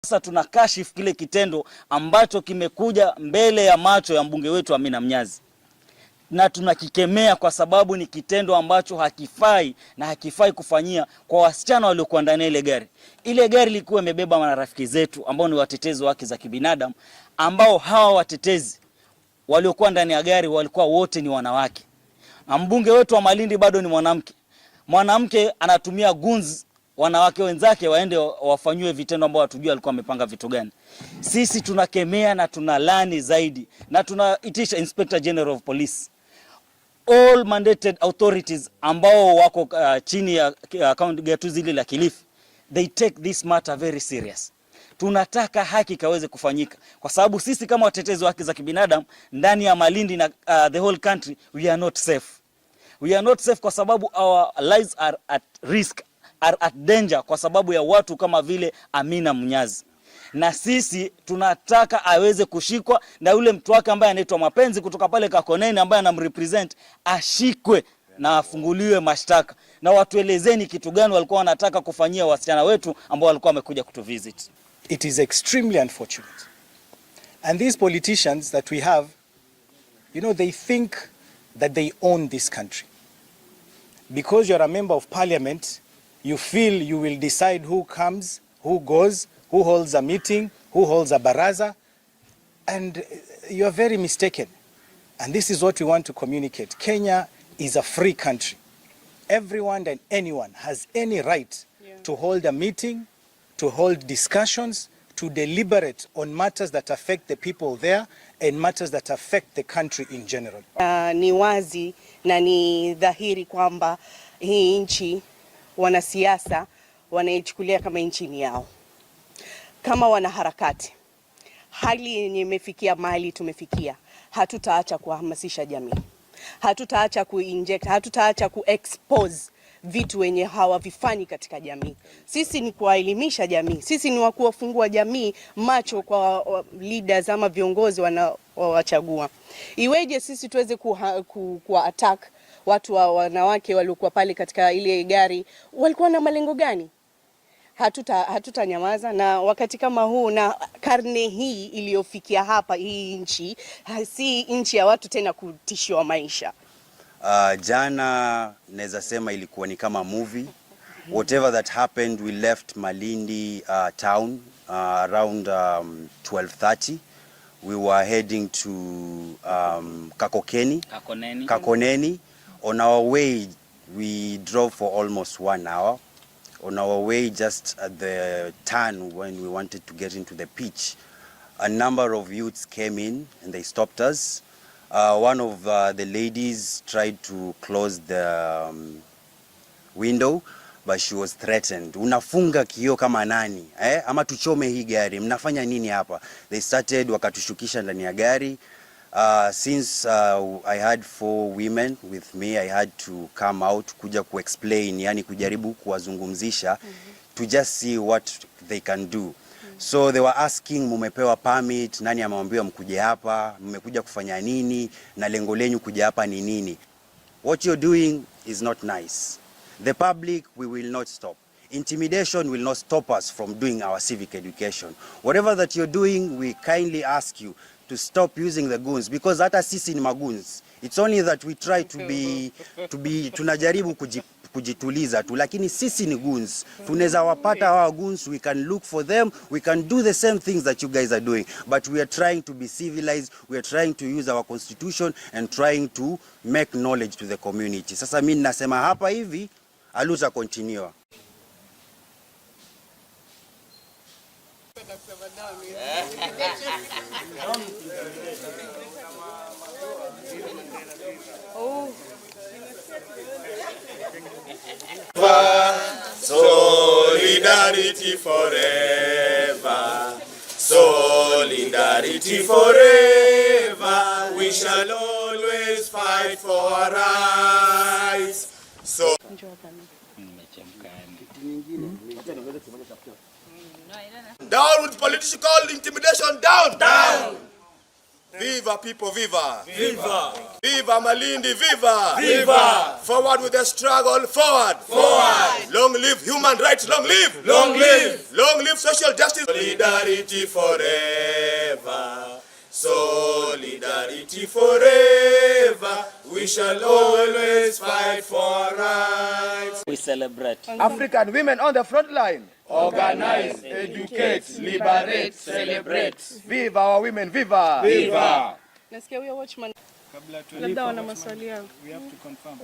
Sasa tunakashifu kile kitendo ambacho kimekuja mbele ya macho ya mbunge wetu Amina Mnyazi. Na tunakikemea kwa sababu ni kitendo ambacho hakifai na hakifai kufanyia kwa wasichana waliokuwa ndani ile gari. Ile gari ilikuwa imebeba marafiki zetu ambao ni watetezi wa haki za kibinadamu, ambao hawa watetezi waliokuwa ndani ya gari walikuwa wote ni wanawake. Mbunge wetu wa Malindi bado ni mwanamke. Mwanamke anatumia goons wanawake wenzake waende wafanywe vitendo ambao hatujui alikuwa amepanga vitu gani. Sisi tunakemea na tunalani zaidi na tunaitisha Inspector General of Police, all mandated authorities ambao wako chini ya gatuzi hili la Kilifi, they take this matter very serious. Tunataka haki kaweze kufanyika kwa sababu sisi kama watetezi wa haki za kibinadamu ndani ya Malindi na the whole country, we are not safe. We are not safe kwa sababu our lives are at risk, are at danger kwa sababu ya watu kama vile Amina Mnyazi. Na sisi tunataka aweze kushikwa na yule mtu wake ambaye anaitwa Mapenzi kutoka pale Kakoneni ambaye anamrepresent ashikwe na afunguliwe mashtaka. Na watuelezeni kitu gani walikuwa wanataka kufanyia wasichana wetu ambao walikuwa wamekuja kutuvisit. It is extremely unfortunate. And these politicians that we have, you know, they think that they own this country. Because you're a member of parliament, you feel you will decide who comes, who goes, who holds a meeting, who holds a baraza, and you are very mistaken. And this is what we want to communicate. Kenya is a free country. Everyone and anyone has any right to hold a meeting, to hold discussions, to deliberate on matters that affect the people there and matters that affect the country in general. Ni wazi na ni dhahiri kwamba hii nchi wanasiasa wanaichukulia kama nchi ni yao. Kama wanaharakati, hali yenye imefikia mahali tumefikia, hatutaacha kuhamasisha jamii. Hatutaacha kuinject, hatutaacha kuexpose vitu wenye hawavifanyi katika jamii. Sisi ni kuwaelimisha jamii. Sisi ni wakuwafungua jamii macho kwa leaders ama viongozi wanaowachagua. Iweje sisi tuweze kuwa attack watu wa wanawake waliokuwa pale katika ile gari? Walikuwa na malengo gani? Hatutanyamaza na wakati kama huu na karne hii iliyofikia hapa, hii nchi si nchi ya watu tena kutishiwa maisha. Jana naweza sema ilikuwa ni kama movie. Whatever that happened, we left Malindi town around 12:30. We were heading to Kakoneni. On our way, we drove for almost 1 hour. On our way, just at the turn when we wanted to get into the pitch, a number of youths came in and they stopped us. One of the ladies tried to close the window, but she was threatened. Unafunga kioo kama nani? Ama tuchome hii gari. Mnafanya nini hapa? They started wakatushukisha ndani ya gari. Since I had 4 women with me, I had to come out kuja explain, yani kujaribu kuwazungumzisha to just see what they can do. So they were asking, mumepewa permit, nani amewambia mkuje hapa, mmekuja kufanya nini, na lengo lenyu kuja hapa ni nini? What you're doing is not nice. The public, we will not stop. Intimidation will not stop us from doing our civic education. Whatever that you're doing, we kindly ask you to stop using the goons, because hata sisi ni magoons. It's only that we try to be tunajaribu kujituliza tu, lakini sisi ni goons. Tunaweza wapata hawa goons, we can look for them, we can do the same things that you guys are doing, but we are trying to be civilized, we are trying to use our constitution and trying to make knowledge to the community. Sasa mimi nasema hapa hivi, aluta continue. Solidarity forever, solidarity forever, we shall always fight for our rights. So down with political intimidation, down! Viva people, viva. Viva. Viva Malindi, viva. Viva. Forward with the struggle, forward. Forward. Long live human rights, long live. Long live. Long live social justice. Solidarity forever. Solidarity forever. We shall always fight for rights. We celebrate. African women on the front line. Organize, educate, liberate, celebrate. Viva our women, viva. Viva. Nasikia huyo watchman. Labda wana maswali yao. We have to confirm.